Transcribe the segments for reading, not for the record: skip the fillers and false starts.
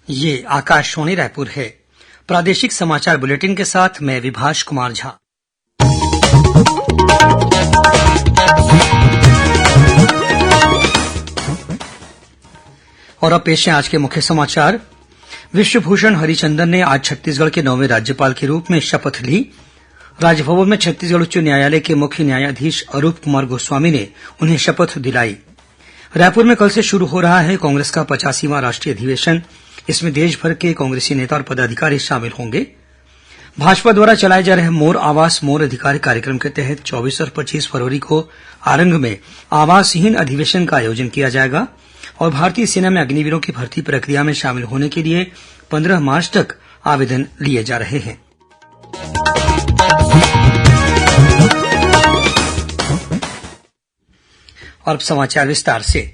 ये आकाशवाणी रायपुर है। प्रादेशिक समाचार बुलेटिन के साथ मैं विभाष कुमार झा। और अब पेश है आज के मुख्य समाचार। विश्वभूषण हरिचंदन ने आज छत्तीसगढ़ के 9वें राज्यपाल के रूप में शपथ ली। राजभवन में छत्तीसगढ़ उच्च न्यायालय के मुख्य न्यायाधीश अरूप कुमार गोस्वामी ने उन्हें शपथ दिलाई। रायपुर में कल से शुरू हो रहा है कांग्रेस का 85वां राष्ट्रीय अधिवेशन। इसमें देशभर के कांग्रेसी नेता और पदाधिकारी शामिल होंगे। भाजपा द्वारा चलाए जा रहे मोर आवास मोर अधिकार कार्यक्रम के तहत 24 और 25 फरवरी को आरंग में आवासहीन अधिवेशन का आयोजन किया जाएगा और भारतीय सेना में अग्निवीरों की भर्ती प्रक्रिया में शामिल होने के लिए 15 मार्च तक आवेदन लिए जा रहे हैं। और अब समाचार विस्तार से।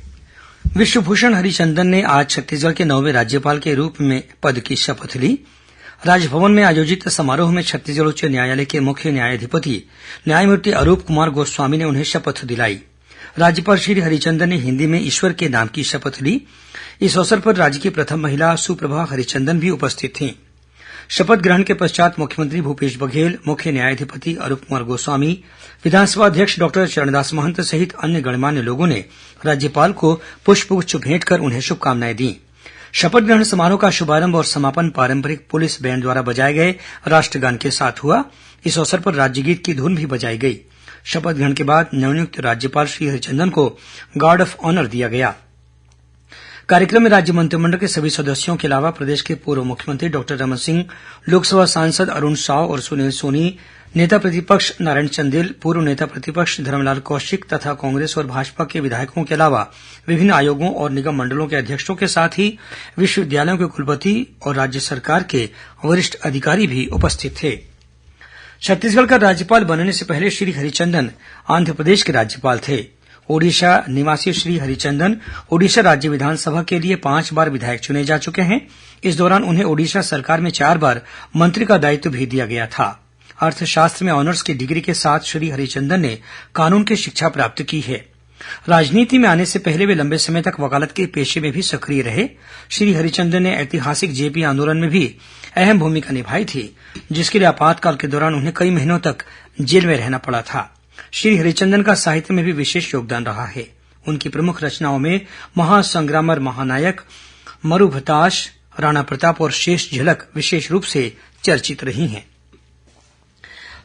विश्वभूषण हरिचंदन ने आज छत्तीसगढ़ के 9वें राज्यपाल के रूप में पद की शपथ ली। राजभवन में आयोजित समारोह में छत्तीसगढ़ उच्च न्यायालय के मुख्य न्यायाधिपति न्यायमूर्ति अरूप कुमार गोस्वामी ने उन्हें शपथ दिलाई। राज्यपाल श्री हरिचंदन ने हिन्दी में ईश्वर के नाम की शपथ ली। इस अवसर पर राज्य की प्रथम महिला सुप्रभा हरिचंदन भी उपस्थित थीं। शपथ ग्रहण के पश्चात मुख्यमंत्री भूपेश बघेल, मुख्य न्यायाधिपति अरूप कुमार गोस्वामी, विधानसभा अध्यक्ष डॉक्टर चरणदास महंत सहित अन्य गणमान्य लोगों ने राज्यपाल को पुष्पगुच्छ भेंट कर उन्हें शुभकामनाएं दी। शपथ ग्रहण समारोह का शुभारंभ और समापन पारंपरिक पुलिस बैंड द्वारा बजाए गए राष्ट्रगान के साथ हुआ। इस अवसर पर राज्यगीत की धुन भी बजाई गई। शपथ ग्रहण के बाद नवनियुक्त राज्यपाल श्री हरिचंदन को गार्ड ऑफ ऑनर दिया गया। कार्यक्रम में राज्य मंत्रिमंडल के सभी सदस्यों के अलावा प्रदेश के पूर्व मुख्यमंत्री डॉक्टर रमन सिंह, लोकसभा सांसद अरुण साव और सुनील सोनी, नेता प्रतिपक्ष नारायण चंदेल, पूर्व नेता प्रतिपक्ष धरमलाल कौशिक तथा कांग्रेस और भाजपा के विधायकों के अलावा विभिन्न आयोगों और निगम मंडलों के अध्यक्षों के साथ ही विश्वविद्यालयों के कुलपति और राज्य सरकार के वरिष्ठ अधिकारी भी उपस्थित थे। छत्तीसगढ़ का राज्यपाल बनने से पहले श्री हरिचंदन आंध्रप्रदेश के राज्यपाल थे। ओडिशा निवासी श्री हरिचंदन ओडिशा राज्य विधानसभा के लिए 5 बार विधायक चुने जा चुके हैं। इस दौरान उन्हें ओडिशा सरकार में 4 बार मंत्री का दायित्व भी दिया गया था। अर्थशास्त्र में ऑनर्स की डिग्री के साथ श्री हरिचंदन ने कानून की शिक्षा प्राप्त की है। राजनीति में आने से पहले वे लंबे समय तक वकालत के पेशे में भी सक्रिय रहे। श्री हरिचंदन ने ऐतिहासिक जेपी आंदोलन में भी अहम भूमिका निभाई थी, जिसके लिए आपातकाल के दौरान उन्हें कई महीनों तक जेल में रहना पड़ा था। श्री हरिचंदन का साहित्य में भी विशेष योगदान रहा है। उनकी प्रमुख रचनाओं में महासंग्राम और महानायक, मरुभताश, राणा प्रताप और शेष झलक विशेष रूप से चर्चित रही हैं।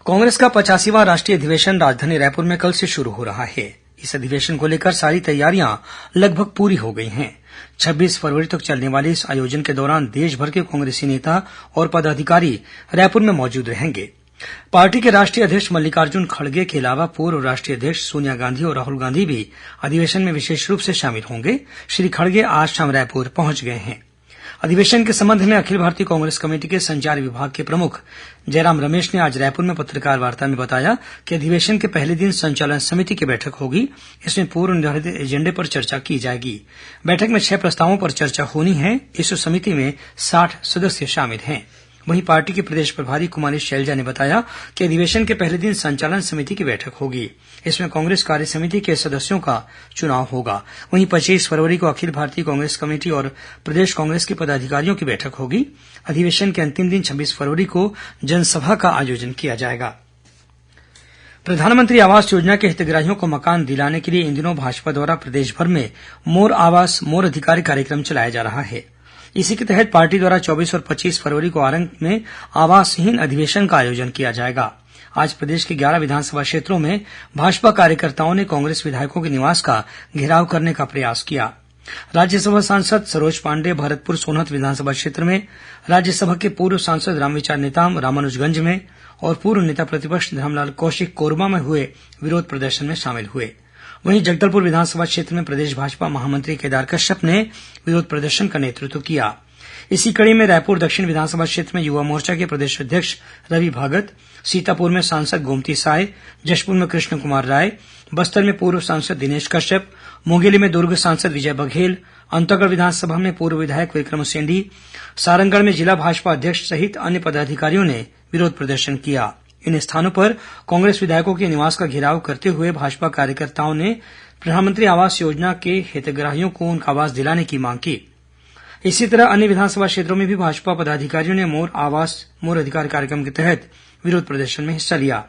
कांग्रेस का 85वां राष्ट्रीय अधिवेशन राजधानी रायपुर में कल से शुरू हो रहा है। इस अधिवेशन को लेकर सारी तैयारियां लगभग पूरी हो गई हैं। 26 फरवरी तक चलने वाले इस आयोजन के दौरान देश भर के कांग्रेसी नेता और पदाधिकारी रायपुर में मौजूद रहेंगे। पार्टी के राष्ट्रीय अध्यक्ष मल्लिकार्जुन खड़गे के अलावा पूर्व राष्ट्रीय अध्यक्ष सोनिया गांधी और राहुल गांधी भी अधिवेशन में विशेष रूप से शामिल होंगे। श्री खड़गे आज शाम रायपुर पहुंच गए हैं। अधिवेशन के संबंध में अखिल भारतीय कांग्रेस कमेटी के संचार विभाग के प्रमुख जयराम रमेश ने आज रायपुर में पत्रकार वार्ता में बताया कि अधिवेशन के पहले दिन संचालन समिति की बैठक होगी। इसमें पूर्व निर्धारित एजेंडे पर चर्चा की जाएगी। बैठक में 6 प्रस्तावों पर चर्चा होनी है। इस समिति में 60 सदस्य शामिल हैं। वहीं पार्टी के प्रदेश प्रभारी कुमारी शैलजा ने बताया कि अधिवेशन के पहले दिन संचालन समिति की बैठक होगी। इसमें कांग्रेस कार्य समिति के सदस्यों का चुनाव होगा। वहीं 25 फरवरी को अखिल भारतीय कांग्रेस कमेटी और प्रदेश कांग्रेस के पदाधिकारियों की बैठक होगी। अधिवेशन के अंतिम दिन 26 फरवरी को जनसभा का आयोजन किया जाएगा। प्रधानमंत्री आवास योजना के हितग्राहियों को मकान दिलाने के लिए इन दिनों भाजपा द्वारा प्रदेश भर में मोर आवास मोर अधिकार कार्यक्रम चलाया जा रहा है। इसी के तहत पार्टी द्वारा 24 और 25 फरवरी को आरंग में आवासहीन अधिवेशन का आयोजन किया जाएगा। आज प्रदेश के 11 विधानसभा क्षेत्रों में भाजपा कार्यकर्ताओं ने कांग्रेस विधायकों के निवास का घेराव करने का प्रयास किया। राज्यसभा सांसद सरोज पांडेय भरतपुर सोनहत विधानसभा क्षेत्र में, राज्यसभा के पूर्व सांसद रामविचार नेताम रामानुजगंज में और पूर्व नेता प्रतिपक्ष धरमलाल कौशिक कोरबा में हुए विरोध प्रदर्शन में शामिल हुए। वहीं जगदलपुर विधानसभा क्षेत्र में प्रदेश भाजपा महामंत्री केदार कश्यप ने विरोध प्रदर्शन का नेतृत्व किया। इसी कड़ी में रायपुर दक्षिण विधानसभा क्षेत्र में युवा मोर्चा के प्रदेश अध्यक्ष रवि भगत, सीतापुर में सांसद गोमती साय, जशपुर में कृष्ण कुमार राय, बस्तर में पूर्व सांसद दिनेश कश्यप, मुंगेली में दुर्ग सांसद विजय बघेल, अंतागढ़ विधानसभा में पूर्व विधायक विक्रम सेंडी, सारंगढ़ में जिला भाजपा अध्यक्ष सहित अन्य पदाधिकारियों ने विरोध प्रदर्शन किया। इन स्थानों पर कांग्रेस विधायकों के निवास का घेराव करते हुए भाजपा कार्यकर्ताओं ने प्रधानमंत्री आवास योजना के हितग्राहियों को उनका आवास दिलाने की मांग की। इसी तरह अन्य विधानसभा क्षेत्रों में भी भाजपा पदाधिकारियों ने मोर आवास मोर अधिकार कार्यक्रम के तहत विरोध प्रदर्शन में हिस्सा लिया।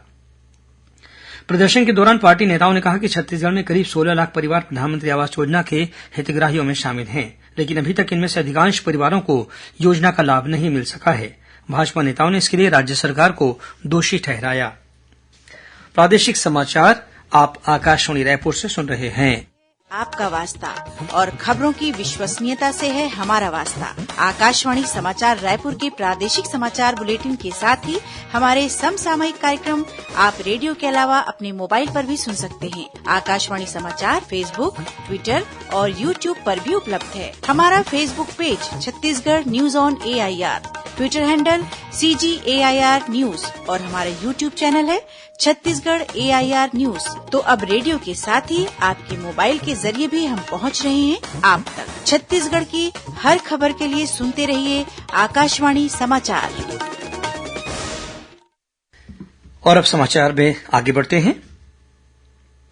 प्रदर्शन के दौरान पार्टी नेताओं ने कहा कि छत्तीसगढ़ में करीब 16 लाख परिवार प्रधानमंत्री आवास योजना के हितग्राहियों में शामिल हैं, लेकिन अभी तक इनमें से अधिकांश परिवारों को योजना का लाभ नहीं मिल सका है। भाजपा नेताओं ने इसके लिए राज्य सरकार को दोषी ठहराया। प्रादेशिक समाचार आप आकाशवाणी रायपुर से सुन रहे हैं। आपका वास्ता और खबरों की विश्वसनीयता से है हमारा वास्ता। आकाशवाणी समाचार रायपुर के प्रादेशिक समाचार बुलेटिन के साथ ही हमारे समसामयिक कार्यक्रम आप रेडियो के अलावा अपने मोबाइल पर भी सुन सकते हैं। आकाशवाणी समाचार फेसबुक, ट्विटर और यूट्यूब पर भी उपलब्ध है। हमारा Facebook page Chhattisgarh news on AIR, Twitter handle CGAIR news और हमारा यूट्यूब चैनल है छत्तीसगढ़ AIR न्यूज। तो अब रेडियो के साथ ही आपके मोबाइल के जरिए भी हम पहुंच रहे हैं आप तक। छत्तीसगढ़ की हर खबर के लिए सुनते रहिए आकाशवाणी समाचार। और अब समाचार में आगे बढ़ते हैं।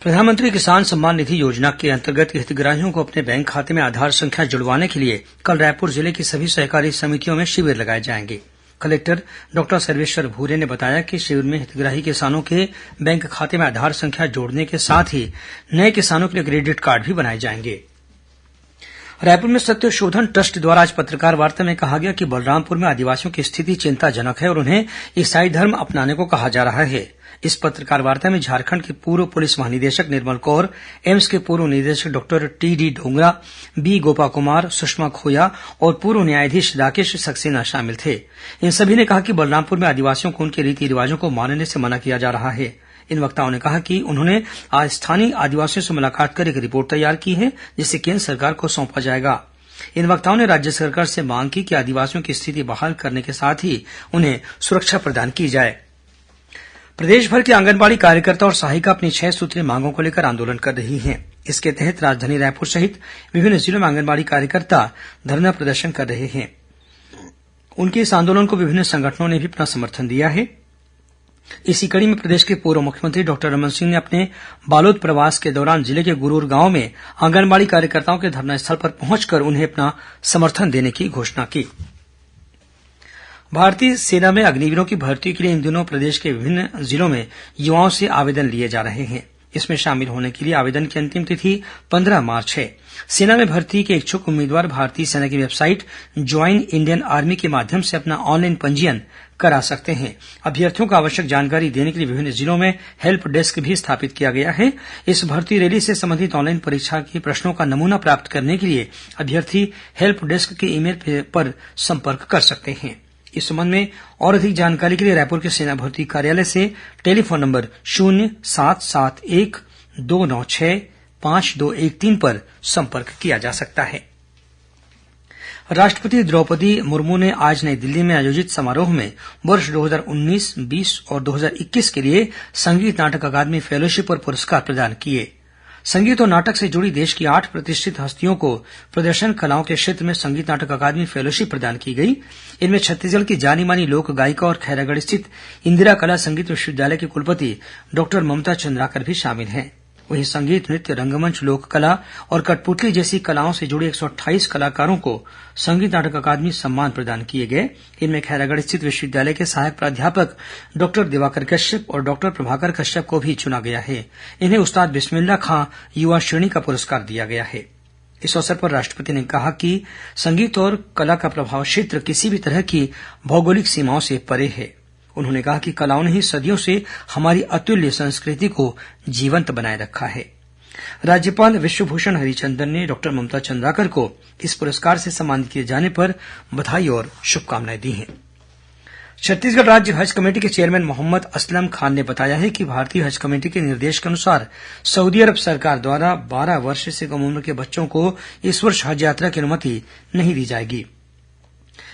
प्रधानमंत्री किसान सम्मान निधि योजना के अंतर्गत हितग्राहियों को अपने बैंक खाते में आधार संख्या जुड़वाने के लिए कल रायपुर जिले की सभी सहकारी समितियों में शिविर लगाए जाएंगे। कलेक्टर डॉक्टर सर्वेश्वर भूरे ने बताया कि शिविर में हितग्राही किसानों के बैंक खाते में आधार संख्या जोड़ने के साथ ही नए किसानों के लिए क्रेडिट कार्ड भी बनाए जाएंगे। रायपुर में सत्यशोधन ट्रस्ट द्वारा आज पत्रकार वार्ता में कहा गया कि बलरामपुर में आदिवासियों की स्थिति चिंताजनक है और उन्हें ईसाई धर्म अपनाने को कहा जा रहा है। इस पत्रकार वार्ता में झारखंड के पूर्व पुलिस महानिदेशक निर्मल कौर, एम्स के पूर्व निदेशक doctor TD Dhongra, B Gopa Kumar, Sushma Khoya और पूर्व न्यायाधीश राकेश सक्सेना शामिल थे। इन सभी ने कहा कि बलरामपुर में आदिवासियों को उनके रीति रिवाजों को मानने से मना किया जा रहा है। इन वक्ताओं ने कहा कि उन्होंने आज स्थानीय आदिवासियों से मुलाकात कर एक रिपोर्ट तैयार की है, जिसे केंद्र सरकार को सौंपा जाएगा। इन वक्ताओं ने राज्य सरकार से मांग की कि आदिवासियों की स्थिति बहाल करने के साथ ही उन्हें सुरक्षा प्रदान की जाए। प्रदेश भर के आंगनबाड़ी कार्यकर्ता और सहायिका अपनी 6 सूत्रीय मांगों को लेकर आंदोलन कर रही हैं। इसके तहत राजधानी रायपुर सहित विभिन्न जिलों में आंगनबाड़ी कार्यकर्ता धरना प्रदर्शन कर रहे हैं। उनके इस आंदोलन को विभिन्न संगठनों ने भी अपना समर्थन दिया है। इसी कड़ी में प्रदेश के पूर्व मुख्यमंत्री डॉक्टर रमन सिंह ने अपने बालोद प्रवास के दौरान जिले के गुरूर गांव में आंगनबाड़ी कार्यकर्ताओं के धरना स्थल पर पहुंचकर उन्हें अपना समर्थन देने की घोषणा की। भारतीय सेना में अग्निवीरों की भर्ती के लिए इन दिनों प्रदेश के विभिन्न जिलों में युवाओं से आवेदन लिए जा रहे हैं। इसमें शामिल होने के लिए आवेदन की अंतिम तिथि 15 मार्च है। सेना में भर्ती के इच्छुक उम्मीदवार भारतीय सेना की वेबसाइट ज्वाइन इंडियन आर्मी के माध्यम से अपना ऑनलाइन पंजीयन करा सकते हैं। अभ्यर्थियों को आवश्यक जानकारी देने के लिए विभिन्न जिलों में हेल्प डेस्क भी स्थापित किया गया है। इस भर्ती रैली से संबंधित ऑनलाइन परीक्षा के प्रश्नों का नमूना प्राप्त करने के लिए अभ्यर्थी हेल्प डेस्क के ईमेल पर संपर्क कर सकते हैं। इस संबंध में और अधिक जानकारी के लिए रायपुर के सेना भर्ती कार्यालय से टेलीफोन नंबर 0771-296-5213 पर संपर्क किया जा सकता है। राष्ट्रपति द्रौपदी मुर्मू ने आज नई दिल्ली में आयोजित समारोह में वर्ष 2019, 20 और 2021 के लिए संगीत नाटक अकादमी फेलोशिप और पुरस्कार प्रदान किए। संगीत और नाटक से जुड़ी देश की 8 प्रतिष्ठित हस्तियों को प्रदर्शन कलाओं के क्षेत्र में संगीत नाटक अकादमी फेलोशिप प्रदान की गई। इनमें छत्तीसगढ़ की जानी मानी लोक गायिका और खैरागढ़ स्थित इंदिरा कला संगीत विश्वविद्यालय की कुलपति डॉक्टर ममता चंद्राकर भी शामिल हैं। वहीं संगीत, नृत्य, रंगमंच, लोक कला और कठपुतली जैसी कलाओं से जुड़े 128 कलाकारों को संगीत नाटक अकादमी सम्मान प्रदान किए गए। इनमें खैरागढ़ स्थित विश्वविद्यालय के सहायक प्राध्यापक डॉक्टर दिवाकर कश्यप और डॉक्टर प्रभाकर कश्यप को भी चुना गया है। इन्हें उस्ताद बिस्मिल्ला खां युवा श्रेणी का पुरस्कार दिया गया है। इस अवसर पर राष्ट्रपति ने कहा कि संगीत और कला का प्रभाव क्षेत्र किसी भी तरह की भौगोलिक सीमाओं से परे है। उन्होंने कहा कि कलाओं ने ही सदियों से हमारी अतुल्य संस्कृति को जीवंत बनाए रखा है। राज्यपाल विश्वभूषण हरिचंदन ने डॉक्टर ममता चंद्राकर को इस पुरस्कार से सम्मानित किए जाने पर बधाई और शुभकामनाएं दी हैं। छत्तीसगढ़ राज्य हज कमेटी के चेयरमैन मोहम्मद असलम खान ने बताया है कि भारतीय हज कमेटी के निर्देश के अनुसार सऊदी अरब सरकार द्वारा 12 वर्ष से कम उम्र के बच्चों को इस वर्ष हज यात्रा की अनुमति नहीं दी जाएगी।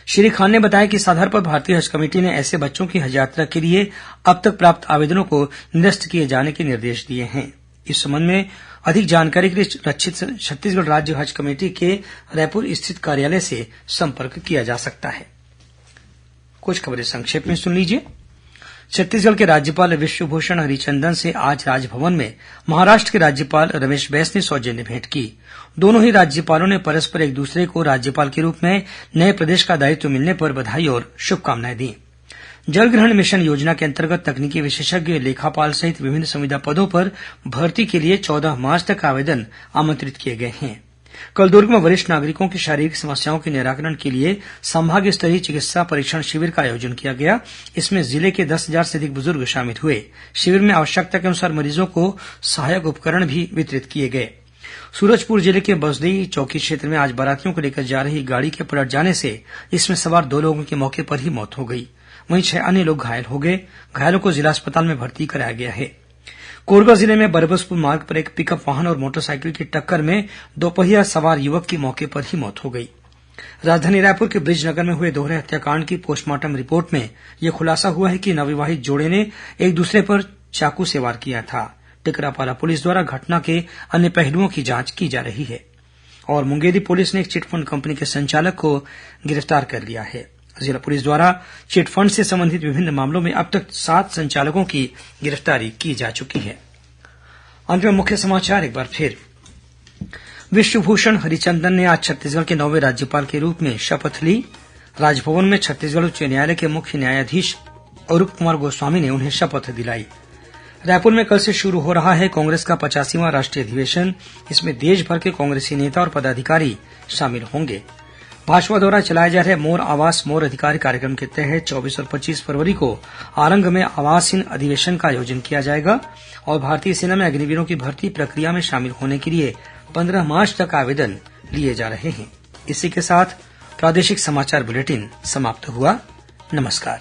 श्री खान ने बताया कि इस आधार पर भारतीय हज कमेटी ने ऐसे बच्चों की हज यात्रा के लिए अब तक प्राप्त आवेदनों को निरस्त किए जाने के निर्देश दिए हैं। इस संबंध में अधिक जानकारी के लिए छत्तीसगढ़ राज्य हज कमेटी के रायपुर स्थित कार्यालय से संपर्क किया जा सकता है। कुछ खबरें संक्षेप में सुन लीजिए। छत्तीसगढ़ के राज्यपाल विश्वभूषण हरिचंदन से आज राजभवन में महाराष्ट्र के राज्यपाल रमेश बैस ने सौजन्य भेंट की। दोनों ही राज्यपालों ने परस्पर एक दूसरे को राज्यपाल के रूप में नए प्रदेश का दायित्व मिलने पर बधाई और शुभकामनाएं दी। जलग्रहण मिशन योजना के अंतर्गत तकनीकी विशेषज्ञ, लेखापाल सहित विभिन्न संविदा पदों पर भर्ती के लिए 14 मार्च तक आवेदन आमंत्रित किए गए हैं। कल दुर्ग में वरिष्ठ नागरिकों की शारीरिक समस्याओं के निराकरण के लिए संभाग स्तरीय चिकित्सा परीक्षण शिविर का आयोजन किया गया। इसमें जिले के 10,000 से अधिक बुजुर्ग शामिल हुए। शिविर में आवश्यकता के अनुसार मरीजों को सहायक उपकरण भी वितरित किए गए। सूरजपुर जिले के बसदेई चौकी क्षेत्र में आज बारातियों को लेकर जा रही गाड़ी के पलट जाने से इसमें सवार 2 लोगों की मौके पर ही मौत हो गई। वहीं 6 अन्य लोग घायल हो गए। घायलों को जिला अस्पताल में भर्ती कराया गया है। कोरबा जिले में बरबसपुर मार्ग पर एक पिकअप वाहन और मोटरसाइकिल की टक्कर में दोपहिया सवार युवक की मौके पर ही मौत हो गई। राजधानी रायपुर के बृजनगर में हुए दोहरे हत्याकांड की पोस्टमार्टम रिपोर्ट में यह खुलासा हुआ है कि नवविवाहित जोड़े ने एक दूसरे पर चाकू से वार किया था। टिकरापाला पुलिस द्वारा घटना के अन्य पहलुओं की जांच की जा रही है। और मुंगेली पुलिस ने एक चिटफंड कंपनी के संचालक को गिरफ्तार कर लिया है। जिला पुलिस द्वारा चिटफंड से संबंधित विभिन्न मामलों में अब तक 7 संचालकों की गिरफ्तारी की जा चुकी है। अंत में मुख्य समाचार एक बार फिर। विश्वभूषण हरिचंदन ने आज छत्तीसगढ़ के 9वें राज्यपाल के रूप में शपथ ली। राजभवन में छत्तीसगढ़ उच्च न्यायालय के मुख्य न्यायाधीश अरूप कुमार गोस्वामी ने उन्हें शपथ दिलाई। रायपुर में कल से शुरू हो रहा है कांग्रेस का 85वां राष्ट्रीय अधिवेशन। इसमें देश भर के कांग्रेसी नेता और पदाधिकारी शामिल होंगे। भाजपा द्वारा चलाए जा रहे मोर आवास मोर अधिकार कार्यक्रम के तहत 24 और 25 फरवरी को आरंग में आवासीन अधिवेशन का आयोजन किया जाएगा। और भारतीय सेना में अग्निवीरों की भर्ती प्रक्रिया में शामिल होने के लिए 15 मार्च तक आवेदन लिए जा रहे हैं। इसी के साथ प्रादेशिक समाचार बुलेटिन समाप्त हुआ। नमस्कार।